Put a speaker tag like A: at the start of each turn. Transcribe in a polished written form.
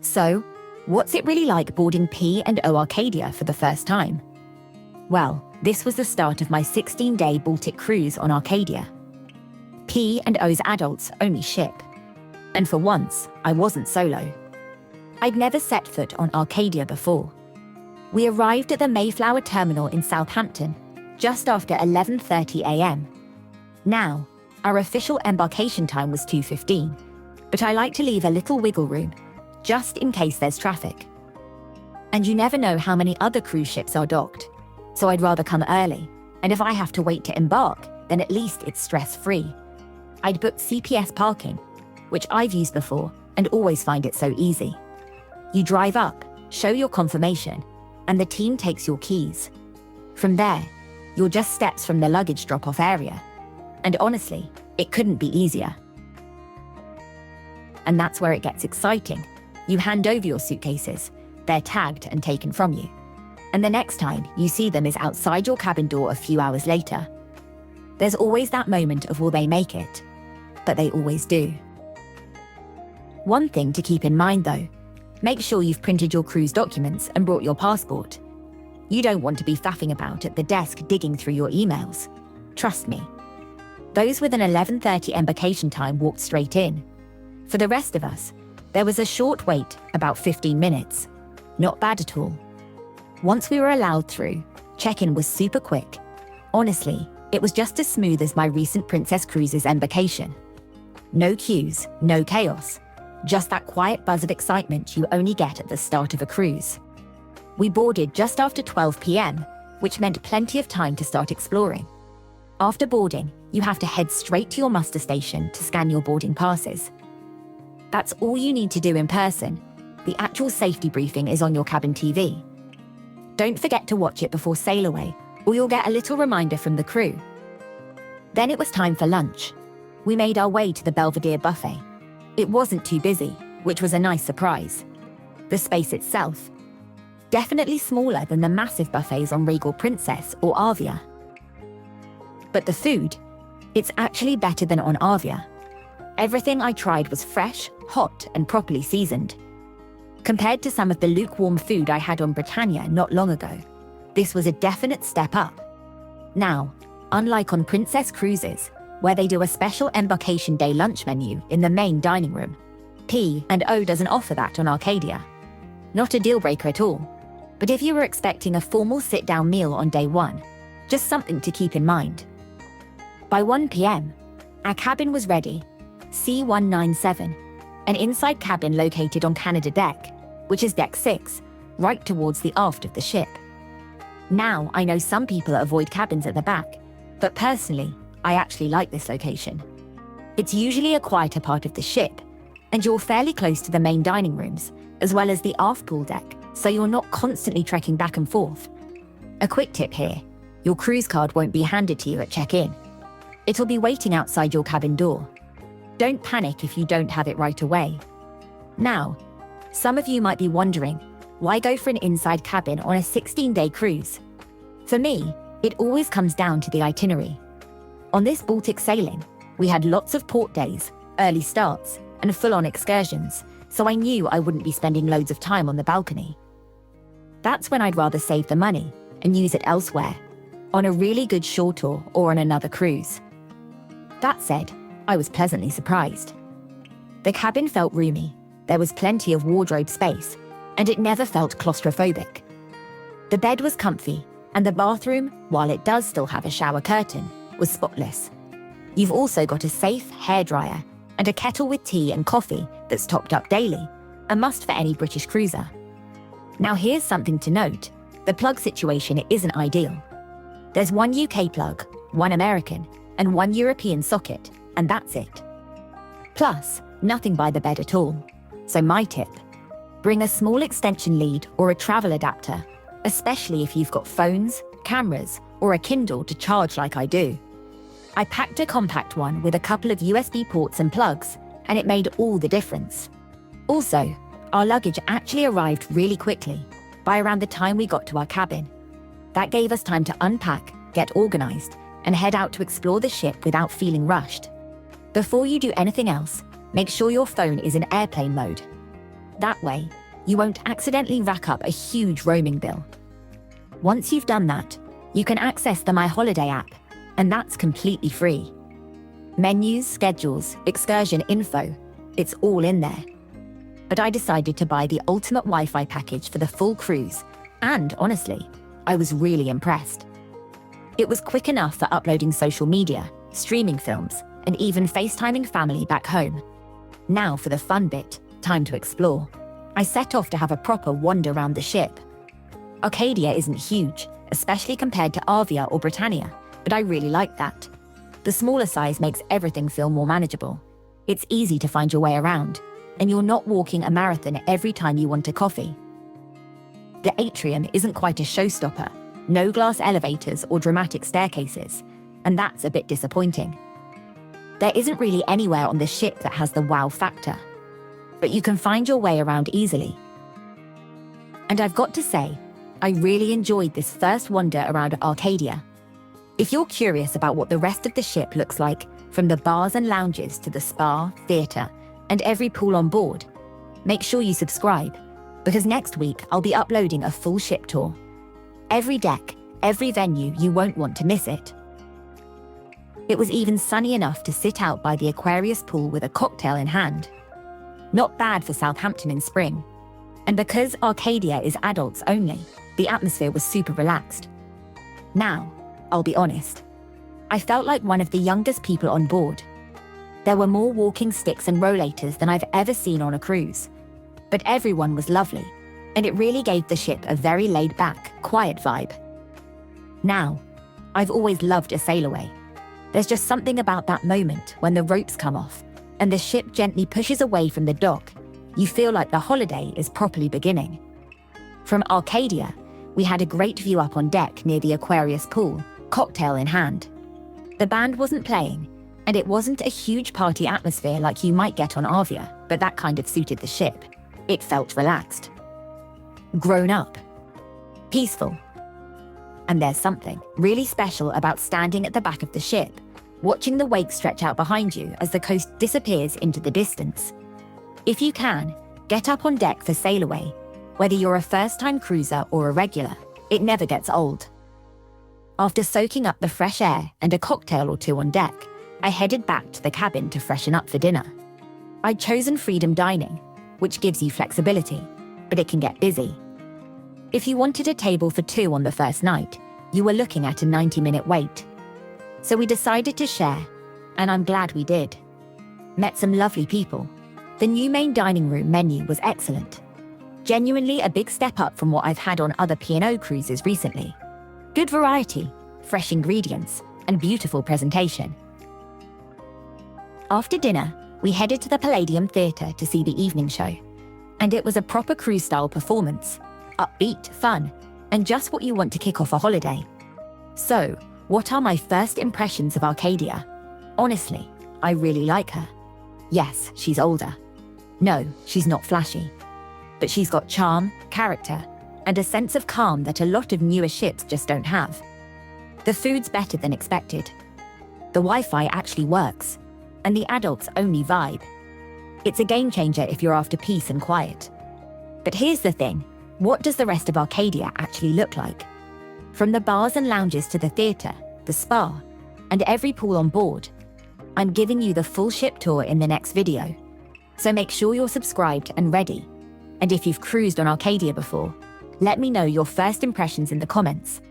A: So, what's it really like boarding P&O Arcadia for the first time? Well, this was the start of my 16-day Baltic cruise on Arcadia. P&O's adults-only ship. And for once, I wasn't solo. I'd never set foot on Arcadia before. We arrived at the Mayflower Terminal in Southampton just after 11:30 a.m. Now, our official embarkation time was 2:15, but I like to leave a little wiggle room, just in case there's traffic. And you never know how many other cruise ships are docked, so I'd rather come early, and if I have to wait to embark, then at least it's stress-free. I'd booked CPS parking, which I've used before and always find it so easy. You drive up, show your confirmation, and the team takes your keys. From there, you're just steps from the luggage drop-off area. And honestly, it couldn't be easier. And that's where it gets exciting. You hand over your suitcases, they're tagged and taken from you. And the next time you see them is outside your cabin door a few hours later. There's always that moment of will they make it? But they always do. One thing to keep in mind though, make sure you've printed your cruise documents and brought your passport. You don't want to be faffing about at the desk digging through your emails. Trust me. Those with an 11:30 embarkation time walked straight in. For the rest of us, there was a short wait, about 15 minutes. Not bad at all. Once we were allowed through, check-in was super quick. Honestly, it was just as smooth as my recent Princess Cruises embarkation. No queues, no chaos. Just that quiet buzz of excitement you only get at the start of a cruise. We boarded just after 12 p.m, which meant plenty of time to start exploring. After boarding, you have to head straight to your muster station to scan your boarding passes. That's all you need to do in person. The actual safety briefing is on your cabin TV. Don't forget to watch it before Sailaway, or you'll get a little reminder from the crew. Then it was time for lunch. We made our way to the Belvedere buffet. It wasn't too busy, which was a nice surprise. The space itself, definitely smaller than the massive buffets on Regal Princess or Avia. But the food, it's actually better than on Avia. Everything I tried was fresh, hot, and properly seasoned. Compared to some of the lukewarm food I had on Britannia not long ago, this was a definite step up. Now, unlike on Princess Cruises, where they do a special embarkation day lunch menu in the main dining room, P&O doesn't offer that on Arcadia. Not a deal breaker at all. But if you were expecting a formal sit-down meal on day one, just something to keep in mind. By 1 p.m, our cabin was ready, C197, an inside cabin located on Canada Deck, which is Deck 6, right towards the aft of the ship. Now, I know some people avoid cabins at the back, but personally, I actually like this location. It's usually a quieter part of the ship, and you're fairly close to the main dining rooms, as well as the aft pool deck, so you're not constantly trekking back and forth. A quick tip here, your cruise card won't be handed to you at check-in. It'll be waiting outside your cabin door. Don't panic if you don't have it right away. Now, some of you might be wondering, why go for an inside cabin on a 16-day cruise? For me, it always comes down to the itinerary. On this Baltic sailing, we had lots of port days, early starts, and full-on excursions, so I knew I wouldn't be spending loads of time on the balcony. That's when I'd rather save the money and use it elsewhere, on a really good shore tour or on another cruise. That said, I was pleasantly surprised. The cabin felt roomy, there was plenty of wardrobe space, and it never felt claustrophobic. The bed was comfy, and the bathroom, while it does still have a shower curtain, was spotless. You've also got a safe hairdryer and a kettle with tea and coffee that's topped up daily, a must for any British cruiser. Now here's something to note, the plug situation isn't ideal. There's one UK plug, one American, and one European socket, and that's it. Plus, nothing by the bed at all. So my tip, bring a small extension lead or a travel adapter, especially if you've got phones, cameras, or a Kindle to charge like I do. I packed a compact one with a couple of USB ports and plugs, and it made all the difference. Also, our luggage actually arrived really quickly, by around the time we got to our cabin. That gave us time to unpack, get organized, and head out to explore the ship without feeling rushed. Before you do anything else, make sure your phone is in airplane mode. That way, you won't accidentally rack up a huge roaming bill. Once you've done that, you can access the My Holiday app, and that's completely free. Menus, schedules, excursion info, it's all in there. But I decided to buy the ultimate Wi-Fi package for the full cruise, and honestly, I was really impressed. It was quick enough for uploading social media, streaming films, and even FaceTiming family back home. Now for the fun bit, time to explore. I set off to have a proper wander around the ship. Arcadia isn't huge, especially compared to Avia or Britannia, but I really like that. The smaller size makes everything feel more manageable. It's easy to find your way around, and you're not walking a marathon every time you want a coffee. The atrium isn't quite a showstopper, no glass elevators or dramatic staircases, and that's a bit disappointing. There isn't really anywhere on the ship that has the wow factor, but you can find your way around easily. And I've got to say, I really enjoyed this first wander around Arcadia. If you're curious about what the rest of the ship looks like, from the bars and lounges to the spa, theatre, and every pool on board, make sure you subscribe, because next week I'll be uploading a full ship tour. Every deck, every venue, you won't want to miss it. It was even sunny enough to sit out by the Aquarius pool with a cocktail in hand. Not bad for Southampton in spring. And because Arcadia is adults only, the atmosphere was super relaxed. Now, I'll be honest, I felt like one of the youngest people on board. There were more walking sticks and rollators than I've ever seen on a cruise. But everyone was lovely, and it really gave the ship a very laid-back, quiet vibe. Now, I've always loved a Sailaway. There's just something about that moment when the ropes come off, and the ship gently pushes away from the dock. You feel like the holiday is properly beginning. From Arcadia, we had a great view up on deck near the Aquarius pool, cocktail in hand. The band wasn't playing, and it wasn't a huge party atmosphere like you might get on Avia, but that kind of suited the ship. It felt relaxed. Grown up. Peaceful. And there's something really special about standing at the back of the ship, watching the wake stretch out behind you as the coast disappears into the distance. If you can, get up on deck for Sailaway. Whether you're a first-time cruiser or a regular, it never gets old. After soaking up the fresh air and a cocktail or two on deck, I headed back to the cabin to freshen up for dinner. I'd chosen Freedom Dining, which gives you flexibility, but it can get busy. If you wanted a table for two on the first night, you were looking at a 90-minute wait. So we decided to share, and I'm glad we did. Met some lovely people. The new main dining room menu was excellent. Genuinely a big step up from what I've had on other P&O cruises recently. Good variety, fresh ingredients, and beautiful presentation. After dinner, we headed to the Palladium Theatre to see the evening show. And it was a proper cruise-style performance. Upbeat, fun, and just what you want to kick off a holiday. So, what are my first impressions of Arcadia? Honestly, I really like her. Yes, she's older. No, she's not flashy. But she's got charm, character, and a sense of calm that a lot of newer ships just don't have. The food's better than expected. The Wi-Fi actually works, and the adults only vibe. It's a game changer if you're after peace and quiet. But here's the thing, what does the rest of Arcadia actually look like? From the bars and lounges to the theatre, the spa, and every pool on board, I'm giving you the full ship tour in the next video. So make sure you're subscribed and ready. And if you've cruised on Arcadia before, let me know your first impressions in the comments.